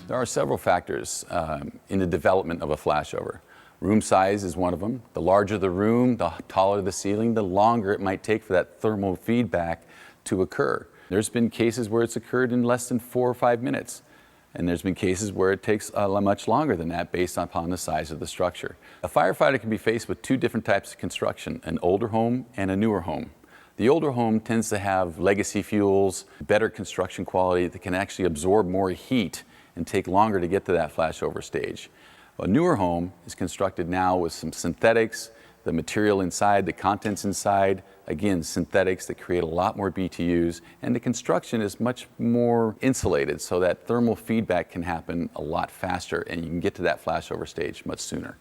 There are several factors in the development of a flashover. Room size is one of them. The larger the room, the taller the ceiling, the longer it might take for that thermal feedback to occur. There's been cases where it's occurred in less than 4 or 5 minutes. And there's been cases where it takes much longer than that based upon the size of the structure. A firefighter can be faced with two different types of construction, an older home and a newer home. The older home tends to have legacy fuels, better construction quality that can actually absorb more heat and take longer to get to that flashover stage. A newer home is constructed now with some synthetics, the material inside, the contents inside, again, synthetics that create a lot more BTUs, and the construction is much more insulated so that thermal feedback can happen a lot faster and you can get to that flashover stage much sooner.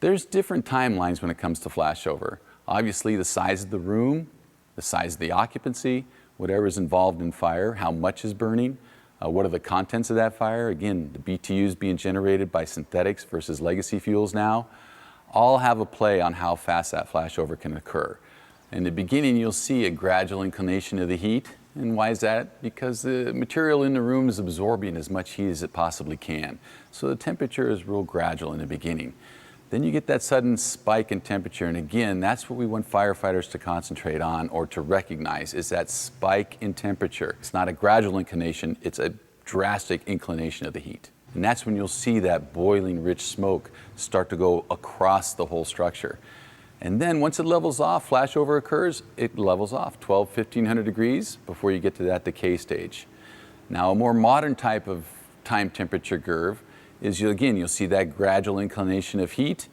There's different timelines when it comes to flashover. Obviously, the size of the room, the size of the occupancy, whatever is involved in fire, how much is burning, what are the contents of that fire? Again, the BTUs being generated by synthetics versus legacy fuels now, all have a play on how fast that flashover can occur. In the beginning, you'll see a gradual inclination of the heat. And why is that? Because the material in the room is absorbing as much heat as it possibly can. So the temperature is real gradual in the beginning. Then you get that sudden spike in temperature, and again, that's what we want firefighters to concentrate on or to recognize, is that spike in temperature. It's not a gradual inclination, it's a drastic inclination of the heat. And that's when you'll see that boiling rich smoke start to go across the whole structure. And then once it levels off, flashover occurs, it levels off 1,500 degrees before you get to that decay stage. Now, a more modern type of time temperature curve is, you'll see that gradual inclination of heat,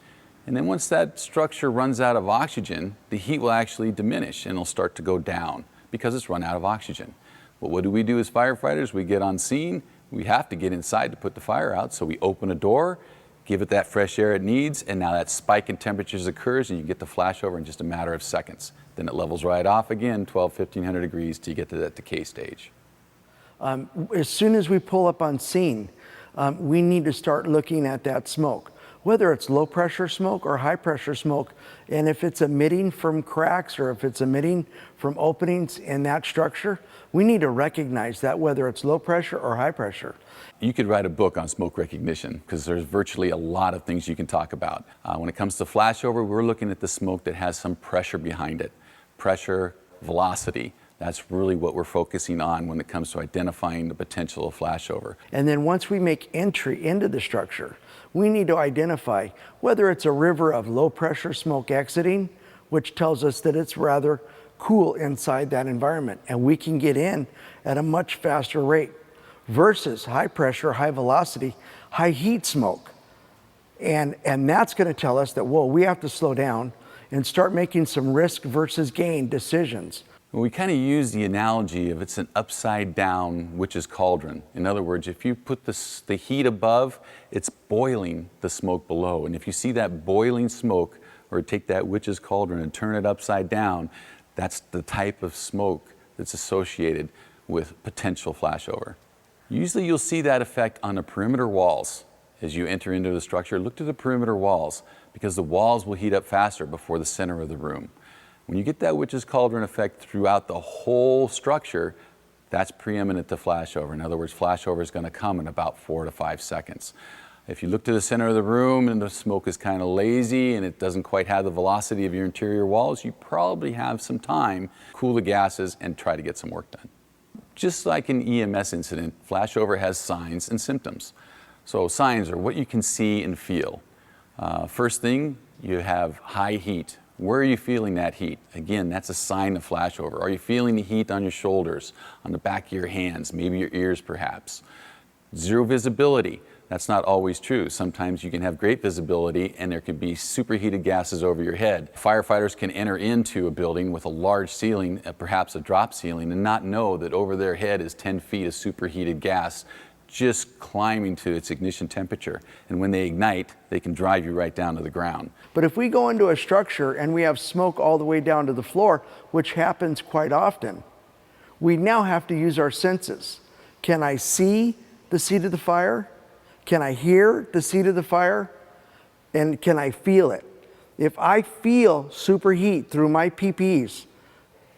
and then once that structure runs out of oxygen, the heat will actually diminish and it'll start to go down because it's run out of oxygen. But what do we do as firefighters? We get on scene, we have to get inside to put the fire out, so we open a door, give it that fresh air it needs, and now that spike in temperatures occurs and you get the flashover in just a matter of seconds. Then it levels right off again, 1,500 degrees till you get to that decay stage. As soon as we pull up on scene, we need to start looking at that smoke, whether it's low pressure smoke or high pressure smoke. And if it's emitting from cracks or if it's emitting from openings in that structure, we need to recognize that, whether it's low pressure or high pressure. You could write a book on smoke recognition because there's virtually a lot of things you can talk about. When it comes to flashover, we're looking at the smoke that has some pressure behind it. Pressure, velocity. That's really what we're focusing on when it comes to identifying the potential of flashover. And then once we make entry into the structure, we need to identify whether it's a river of low pressure smoke exiting, which tells us that it's rather cool inside that environment and we can get in at a much faster rate, versus high pressure, high velocity, high heat smoke. And that's going to tell us that, whoa, we have to slow down and start making some risk versus gain decisions. Well, we kind of use the analogy of it's an upside down witch's cauldron. In other words, if you put the heat above, it's boiling the smoke below. And if you see that boiling smoke, or take that witch's cauldron and turn it upside down, that's the type of smoke that's associated with potential flashover. Usually you'll see that effect on the perimeter walls. As you enter into the structure, look to the perimeter walls because the walls will heat up faster before the center of the room. When you get that witch's cauldron effect throughout the whole structure, that's preeminent to flashover. In other words, flashover is going to come in about 4 to 5 seconds. If you look to the center of the room and the smoke is kind of lazy and it doesn't quite have the velocity of your interior walls, you probably have some time to cool the gases and try to get some work done. Just like an EMS incident, flashover has signs and symptoms. So signs are what you can see and feel. First thing, you have high heat. Where are you feeling that heat? Again, that's a sign of flashover. Are you feeling the heat on your shoulders, on the back of your hands, maybe your ears perhaps? Zero visibility. That's not always true. Sometimes you can have great visibility and there can be superheated gases over your head. Firefighters can enter into a building with a large ceiling, perhaps a drop ceiling, and not know that over their head is 10 feet of superheated gas just climbing to its ignition temperature. And when they ignite, they can drive you right down to the ground. But if we go into a structure and we have smoke all the way down to the floor, which happens quite often, we now have to use our senses. Can I see the seat of the fire? Can I hear the seat of the fire? And can I feel it? If I feel superheat through my PPEs,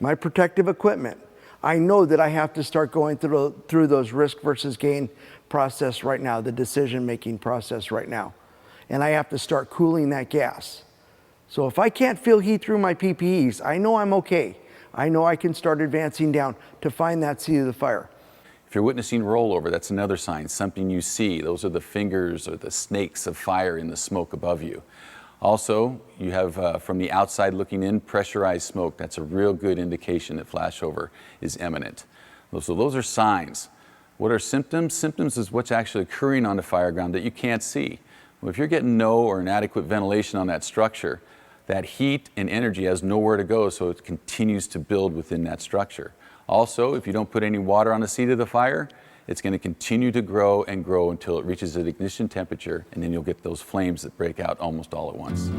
my protective equipment, I know that I have to start going through those risk versus gain process right now, the decision-making process right now. And I have to start cooling that gas. So if I can't feel heat through my PPEs, I know I'm okay. I know I can start advancing down to find that seat of the fire. If you're witnessing rollover, that's another sign, something you see. Those are the fingers or the snakes of fire in the smoke above you. Also, you have from the outside looking in, pressurized smoke. That's a real good indication that flashover is imminent. So those are signs. What are symptoms? Symptoms is what's actually occurring on the fire ground that you can't see. Well, if you're getting no or inadequate ventilation on that structure, that heat and energy has nowhere to go, so it continues to build within that structure. Also, if you don't put any water on the seat of the fire, it's going to continue to grow and grow until it reaches an ignition temperature, and then you'll get those flames that break out almost all at once.